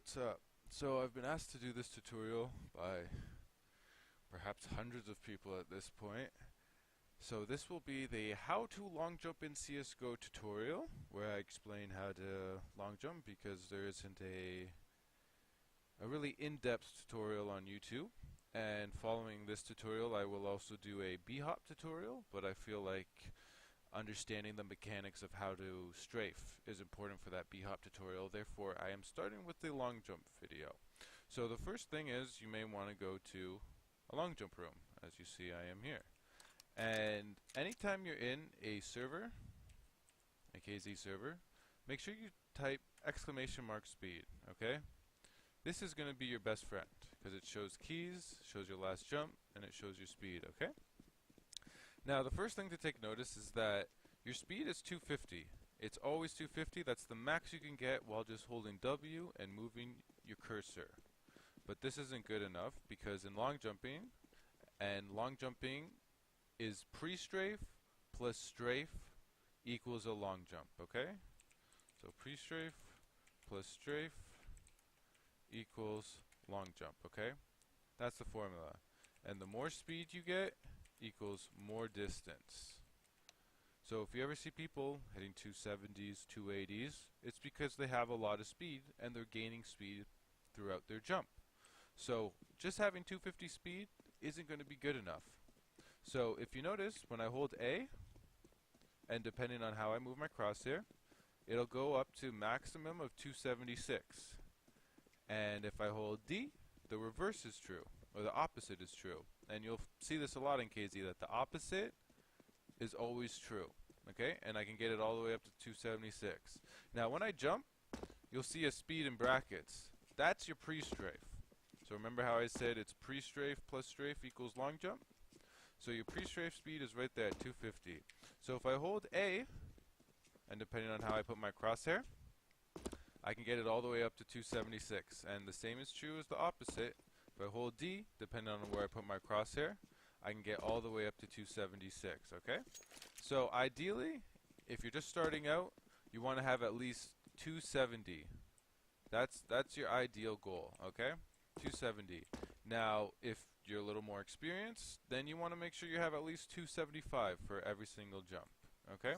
what's up? So I've been asked to do this tutorial by perhaps hundreds of people at this point. So this will be the how to long jump in CSGO tutorial, where I explain how to long jump because there isn't a really in-depth tutorial on YouTube. And following this tutorial I will also do a B-hop tutorial, but I feel like understanding the mechanics of how to strafe is important for that B-hop tutorial. Therefore, I am starting with the long jump video. So the first thing is you may want to go to a long jump room. As you see, I am here. And anytime you're in a server, a KZ server, make sure you type !speed, okay? This is going to be your best friend because it shows keys, shows your last jump, and it shows your speed, okay? Now the first thing to take notice is that your speed is 250. It's always 250. That's the max you can get while just holding W and moving your cursor. But this isn't good enough because in long jumping, and long jumping is pre-strafe plus strafe equals a long jump, okay? So pre-strafe plus strafe equals long jump, okay? That's the formula. And the more speed you get equals more distance. So if you ever see people hitting 270s, 280s, it's because they have a lot of speed and they're gaining speed throughout their jump. So just having 250 speed isn't going to be good enough. So if you notice, when I hold A, and depending on how I move my crosshair, it'll go up to maximum of 276. And if I hold D, the reverse is true, or the opposite is true. And you'll see this a lot in KZ, that the opposite is always true, okay? And I can get it all the way up to 276. Now when I jump, you'll see a speed in brackets. That's your pre-strafe. So remember how I said it's pre-strafe plus strafe equals long jump? So your pre-strafe speed is right there at 250. So if I hold A, and depending on how I put my crosshair, I can get it all the way up to 276. And the same is true as the opposite. If I hold D, depending on where I put my crosshair, I can get all the way up to 276, okay? So ideally, if you're just starting out, you want to have at least 270. That's your ideal goal, okay? 270. Now, if you're a little more experienced, then you want to make sure you have at least 275 for every single jump, okay?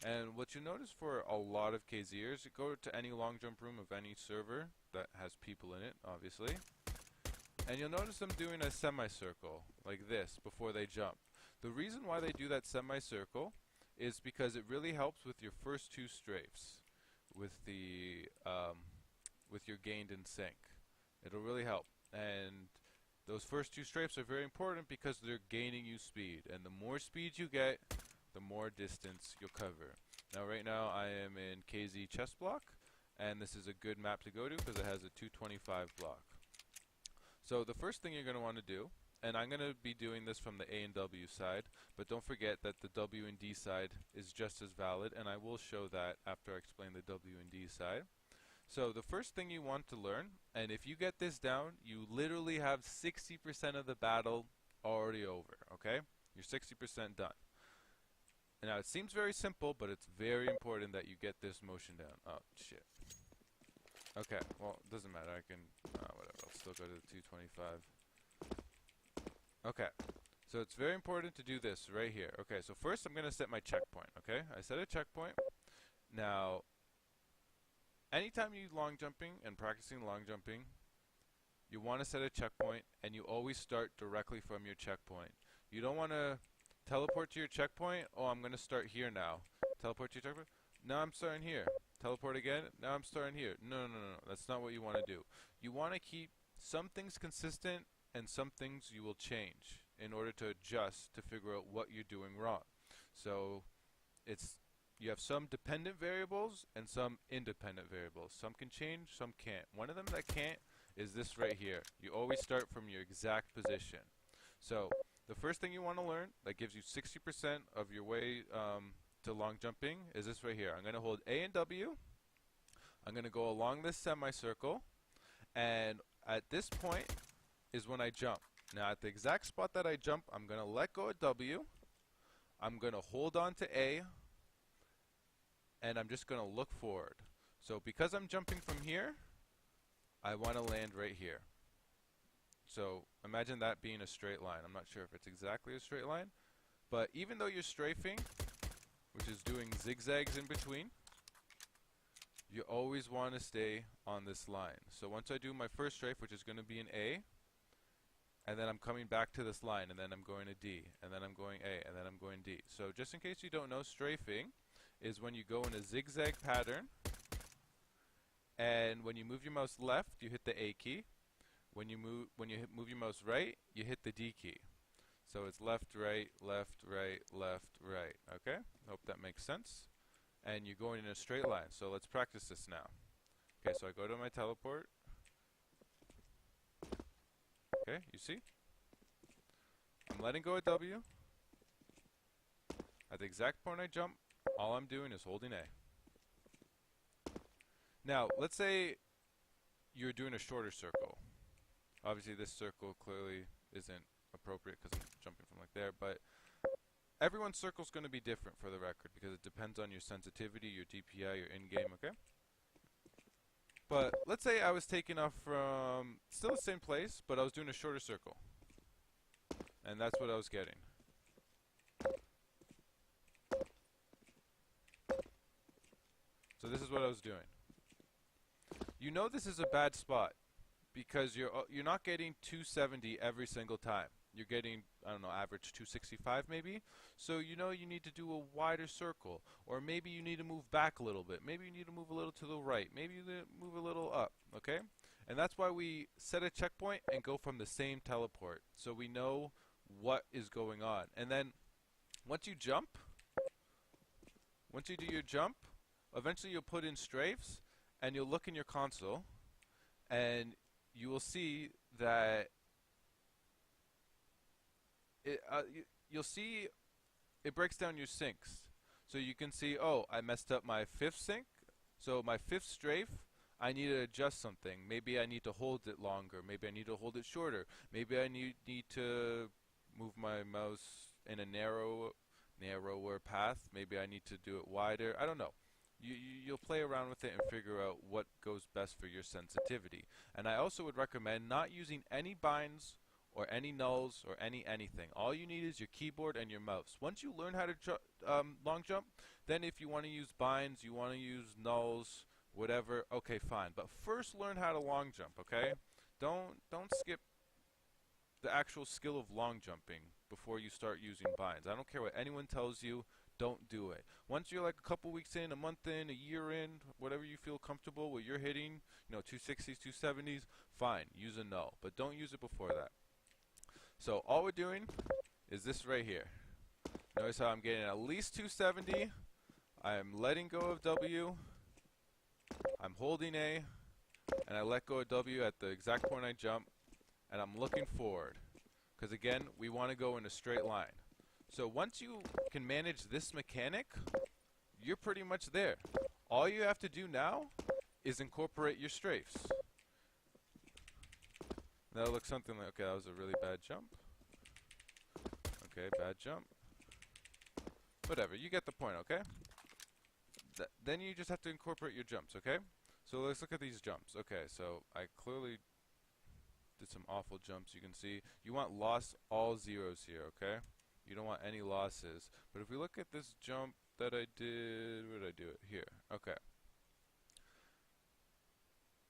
And what you notice for a lot of KZers, you go to any long jump room of any server that has people in it, obviously, and you'll notice them doing a semicircle like this before they jump. The reason why they do that semicircle is because it really helps with your first two strafes, with the with your gained in sync. It'll really help. And those first two strafes are very important because they're gaining you speed, and the more speed you get, the more distance you'll cover. Now right now I am in KZ chest block, and this is a good map to go to because it has a 225 block. So the first thing you're going to want to do, and I'm going to be doing this from the A and W side, but don't forget that the W and D side is just as valid, and I will show that after I explain the W and D side. So the first thing you want to learn, and if you get this down, you literally have 60% of the battle already over, okay? You're 60% done. And now it seems very simple, but it's very important that you get this motion down. Oh, shit. Okay, well, it doesn't matter. I can, whatever, I'll still go to the 225. Okay, so it's very important to do this right here. Okay, so first I'm going to set my checkpoint, okay? I set a checkpoint. Now, anytime you're long jumping and practicing long jumping, you want to set a checkpoint, and you always start directly from your checkpoint. You don't want to teleport to your checkpoint. Oh, I'm going to start here now. Teleport to your checkpoint. Now I'm starting here. Teleport again. Now I'm starting here. No. That's not what you want to do. You want to keep some things consistent and some things you will change in order to adjust to figure out what you're doing wrong. So you have some dependent variables and some independent variables. Some can change, some can't. One of them that can't is this right here. You always start from your exact position. So the first thing you want to learn that gives you 60% of your way to long jumping is this right here. I'm going to hold A and W. I'm going to go along this semicircle, and at this point is when I jump. Now at the exact spot that I jump, I'm going to let go of W. I'm going to hold on to A, and I'm just going to look forward. So because I'm jumping from here, I want to land right here. So imagine that being a straight line. I'm not sure if it's exactly a straight line, but even though you're strafing, which is doing zigzags in between, you always want to stay on this line. So once I do my first strafe, which is going to be an A, and then I'm coming back to this line, and then I'm going to D, and then I'm going A, and then I'm going D. So just in case you don't know, strafing is when you go in a zigzag pattern, and when you move your mouse left, you hit the A key. When you move your mouse right, you hit the D key. So it's left, right, left, right, left, right. Okay? Hope that makes sense. And you're going in a straight line. So let's practice this now. Okay, so I go to my teleport. Okay, you see? I'm letting go of W. At the exact point I jump, all I'm doing is holding A. Now, let's say you're doing a shorter circle. Obviously, this circle clearly isn't appropriate because I'm jumping from like there, but everyone's circle is going to be different for the record because it depends on your sensitivity, your DPI, your in-game, okay? But let's say I was taking off from still the same place, but I was doing a shorter circle. And that's what I was getting. So this is what I was doing. You know this is a bad spot because you're not getting 270 every single time. You're getting, I don't know, average 265 maybe. So you know you need to do a wider circle, or maybe you need to move back a little bit. Maybe you need to move a little to the right. Maybe you need to move a little up, okay? And that's why we set a checkpoint and go from the same teleport, so we know what is going on. And then once you jump, once you do your jump, eventually you'll put in strafes, and you'll look in your console, and you will see that you'll see it breaks down your sinks. So you can see, oh, I messed up my fifth sink. So my fifth strafe, I need to adjust something. Maybe I need to hold it longer. Maybe I need to hold it shorter. Maybe I need to move my mouse in a narrower path. Maybe I need to do it wider. I don't know. You'll play around with it and figure out what goes best for your sensitivity. And I also would recommend not using any binds or any nulls or anything. All you need is your keyboard and your mouse. Once you learn how to long jump, then if you want to use binds, you want to use nulls, whatever, okay, fine. But first learn how to long jump, okay? Don't skip the actual skill of long jumping before you start using binds. I don't care what anyone tells you. Don't do it. Once you're like a couple weeks in, a month in, a year in, whatever you feel comfortable with, you're hitting, 260s, 270s, fine, use a null. But don't use it before that. So all we're doing is this right here. Notice how I'm getting at least 270. I'm letting go of W. I'm holding A. And I let go of W at the exact point I jump. And I'm looking forward. Because again, we want to go in a straight line. So once you can manage this mechanic, you're pretty much there. All you have to do now is incorporate your strafes. That'll look something like, okay, that was a really bad jump. Okay, bad jump. Whatever, you get the point, okay? Then you just have to incorporate your jumps, okay? So let's look at these jumps. Okay, so I clearly did some awful jumps, you can see. You want loss all zeros here, okay? You don't want any losses. But if we look at this jump that I did, where did I do it? Here. Okay.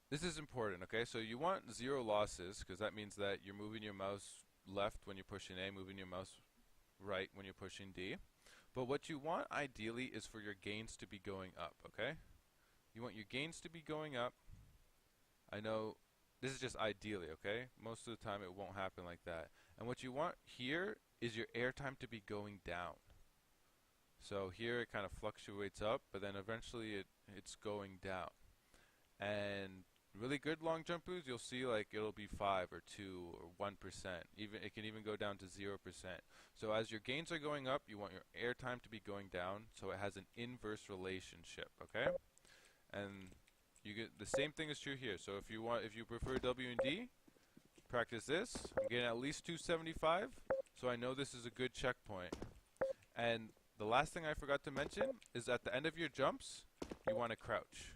This is important, okay? So you want 0 losses, because that means that you're moving your mouse left when you're pushing A, moving your mouse right when you're pushing D. But what you want, ideally, is for your gains to be going up, okay? You want your gains to be going up. I know this is just ideally, okay? Most of the time it won't happen like that. And what you want here is your airtime to be going down. So here it kind of fluctuates up, but then eventually it's going down. And really good long jump boosts, you'll see like it'll be 5 or 2 or 1%. Even it can even go down to 0%. So as your gains are going up, you want your airtime to be going down, so it has an inverse relationship, okay? And you get the same thing is true here. So if you prefer W and D, practice this. I'm getting at least 275, so I know this is a good checkpoint. And the last thing I forgot to mention is at the end of your jumps, you want to crouch.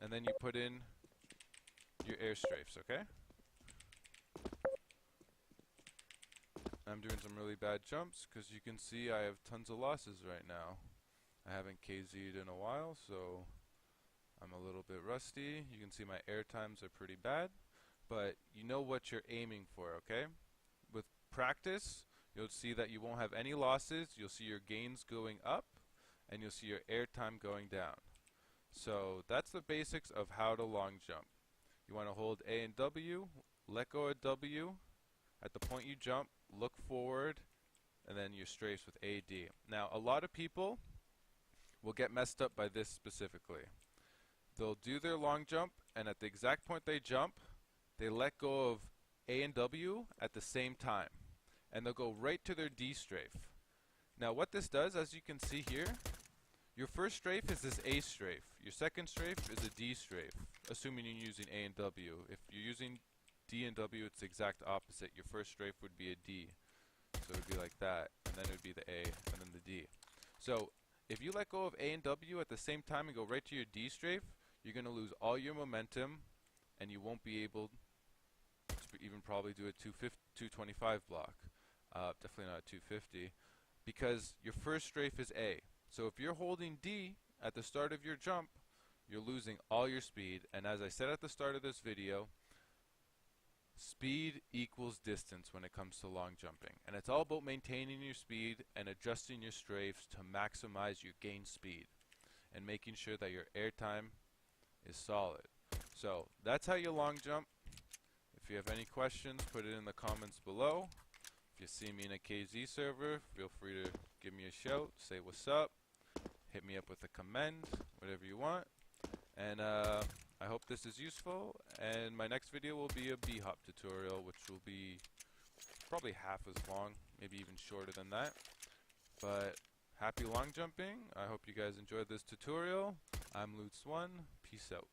And then you put in your air strafes, okay? I'm doing some really bad jumps because you can see I have tons of losses right now. I haven't KZ'd in a while, so I'm a little bit rusty. You can see my air times are pretty bad, but you know what you're aiming for, okay? With practice, you'll see that you won't have any losses. You'll see your gains going up, and you'll see your air time going down. So that's the basics of how to long jump. You want to hold A and W, let go of W. At the point you jump, look forward, and then your strafes with AD. Now, a lot of people will get messed up by this specifically. They'll do their long jump, and at the exact point they jump, they let go of A and W at the same time. And they'll go right to their D strafe. Now, what this does, as you can see here, your first strafe is this A strafe. Your second strafe is a D strafe, assuming you're using A and W. If you're using D and W, it's the exact opposite. Your first strafe would be a D. So it would be like that, and then it would be the A, and then the D. So if you let go of A and W at the same time and go right to your D strafe, you're going to lose all your momentum, and you won't be able to even probably do a 225 block. Definitely not a 250, because your first strafe is A. So if you're holding D at the start of your jump, you're losing all your speed, and as I said at the start of this video, speed equals distance when it comes to long jumping. And it's all about maintaining your speed and adjusting your strafes to maximize your gain speed and making sure that your air time is solid. So that's how you long jump. If you have any questions, put it in the comments below. If you see me in a KZ server, feel free to give me a shout, say what's up, hit me up with a comment, whatever you want. And I hope this is useful, and my next video will be a B-hop tutorial, which will be probably half as long, maybe even shorter than that. But happy long jumping. I hope you guys enjoyed this tutorial. I'm Lutz1. Peace out.